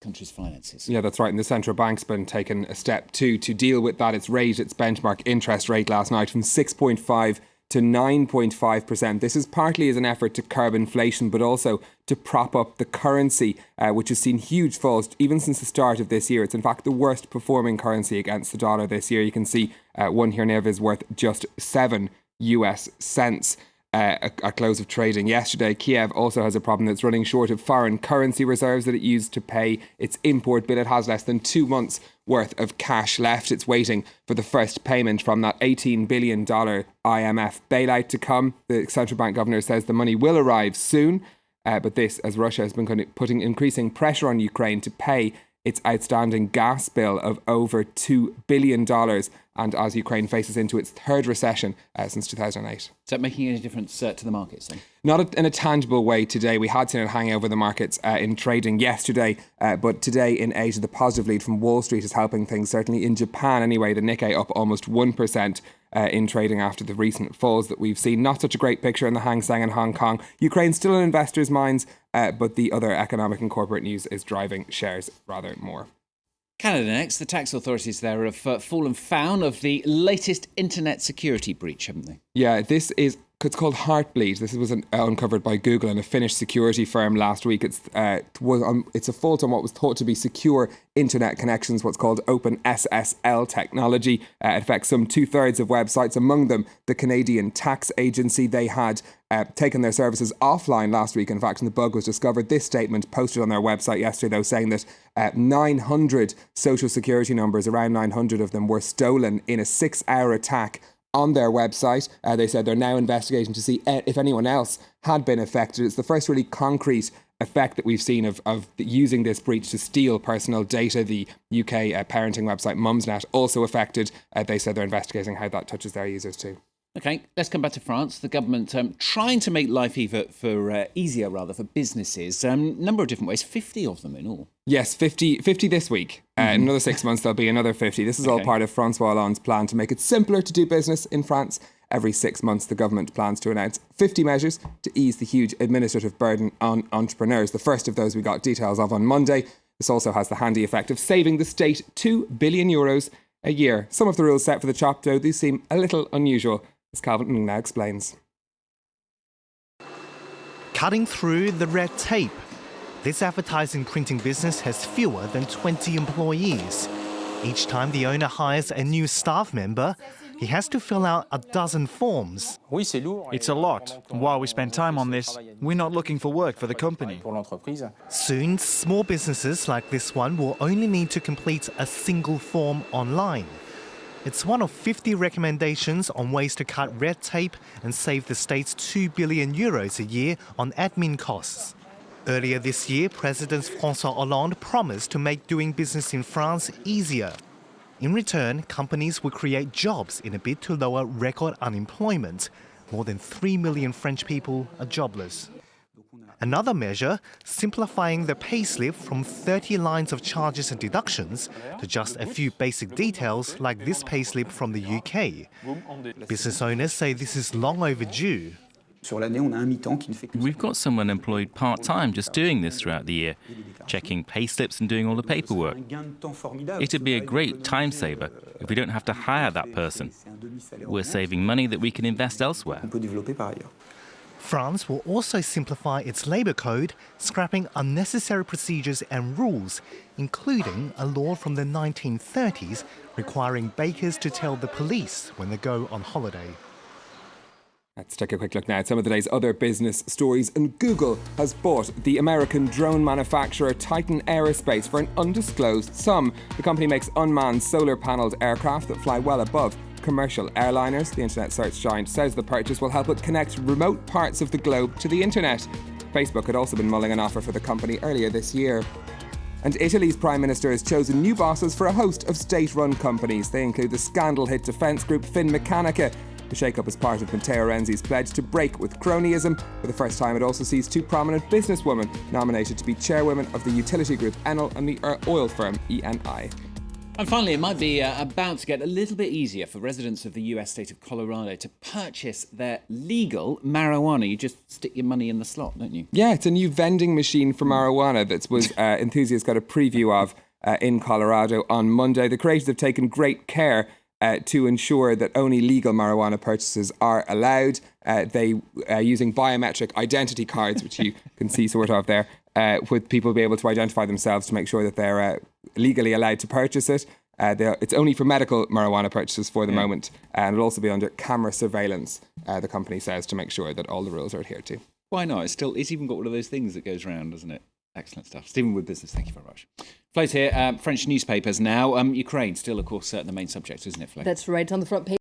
country's finances. Yeah, that's right. And the central bank's been taking a step too to deal with that. It's raised its benchmark interest rate last night from 6.5 to 9.5%. This is partly as an effort to curb inflation, but also to prop up the currency, which has seen huge falls even since the start of this year. It's in fact the worst performing currency against the dollar this year. You can see one here now is worth just 7 US cents. At close of trading yesterday. Kiev also has a problem that's running short of foreign currency reserves that it used to pay its import bill. It has less than 2 months worth of cash left. It's waiting for the first payment from that $18 billion IMF bailout to come. The central bank governor says the money will arrive soon, but this as Russia has been putting increasing pressure on Ukraine to pay its outstanding gas bill of over $2 billion, and as Ukraine faces into its third recession since 2008. Is that making any difference to the markets then? Not in a tangible way today. We had seen it hang over the markets in trading yesterday, but today in Asia, the positive lead from Wall Street is helping things, certainly in Japan anyway. The Nikkei up almost 1% in trading after the recent falls that we've seen. Not such a great picture in the Hang Seng in Hong Kong. Ukraine still in investors' minds, but the other economic and corporate news is driving shares rather more. Canada next. The tax authorities there have fallen foul of the latest internet security breach, haven't they? Yeah, it's called Heartbleed. This was uncovered by Google and a Finnish security firm last week. It's a fault on what was thought to be secure internet connections, what's called open SSL technology. It affects some 2/3 of websites, among them the Canadian Tax Agency. They had taken their services offline last week, in fact, and the bug was discovered. This statement posted on their website yesterday, though, saying that 900 social security numbers, around 900 of them, were stolen in a 6-hour attack on their website. They said they're now investigating to see if anyone else had been affected. It's the first really concrete effect that we've seen of using this breach to steal personal data. The UK parenting website Mumsnet also affected. They said they're investigating how that touches their users too. OK, let's come back to France. The government trying to make life easier for businesses. Number of different ways, 50 of them in all. Yes, 50 this week. In another 6 months, there'll be another 50. This is all part of François Hollande's plan to make it simpler to do business in France. Every 6 months, the government plans to announce 50 measures to ease the huge administrative burden on entrepreneurs. The first of those we got details of on Monday. This also has the handy effect of saving the state €2 billion a year. Some of the rules set for the chop, though, these seem a little unusual, as Calvin now explains. Cutting through the red tape. This advertising printing business has fewer than 20 employees. Each time the owner hires a new staff member, he has to fill out a dozen forms. It's a lot. While we spend time on this, we're not looking for work for the company. Soon, small businesses like this one will only need to complete a single form online. It's one of 50 recommendations on ways to cut red tape and save the state's €2 billion a year on admin costs. Earlier this year, President François Hollande promised to make doing business in France easier. In return, companies will create jobs in a bid to lower record unemployment. More than 3 million French people are jobless. Another measure, simplifying the payslip from 30 lines of charges and deductions to just a few basic details like this payslip from the UK. Business owners say this is long overdue. We've got someone employed part-time just doing this throughout the year, checking payslips and doing all the paperwork. It'd be a great time saver if we don't have to hire that person. We're saving money that we can invest elsewhere. France will also simplify its labour code, scrapping unnecessary procedures and rules, including a law from the 1930s requiring bakers to tell the police when they go on holiday. Let's take a quick look now at some of the day's other business stories. And Google has bought the American drone manufacturer Titan Aerospace for an undisclosed sum. The company makes unmanned solar-panelled aircraft that fly well above commercial airliners. The internet search giant says the purchase will help it connect remote parts of the globe to the internet. Facebook had also been mulling an offer for the company earlier this year. And Italy's Prime Minister has chosen new bosses for a host of state-run companies. They include the scandal-hit defence group Finmeccanica. The shake-up is part of Matteo Renzi's pledge to break with cronyism. For the first time, it also sees two prominent businesswomen nominated to be chairwomen of the utility group Enel and the oil firm Eni. And finally, it might be about to get a little bit easier for residents of the US state of Colorado to purchase their legal marijuana. You just stick your money in the slot, don't you? Yeah, it's a new vending machine for marijuana that was enthusiasts got a preview of in Colorado on Monday. The creators have taken great care to ensure that only legal marijuana purchases are allowed. They using biometric identity cards, which you can see sort of there, with people be able to identify themselves to make sure that they're legally allowed to purchase it. It's only for medical marijuana purchases for the moment, and it'll also be under camera surveillance, the company says, to make sure that all the rules are adhered to. Why not? It's even got one of those things that goes round, doesn't it? Excellent stuff. Stephen Wood Business, thank you very much. Flo's here. French newspapers now. Ukraine, still, of course, the main subject, isn't it, Flo? That's right, on the front page.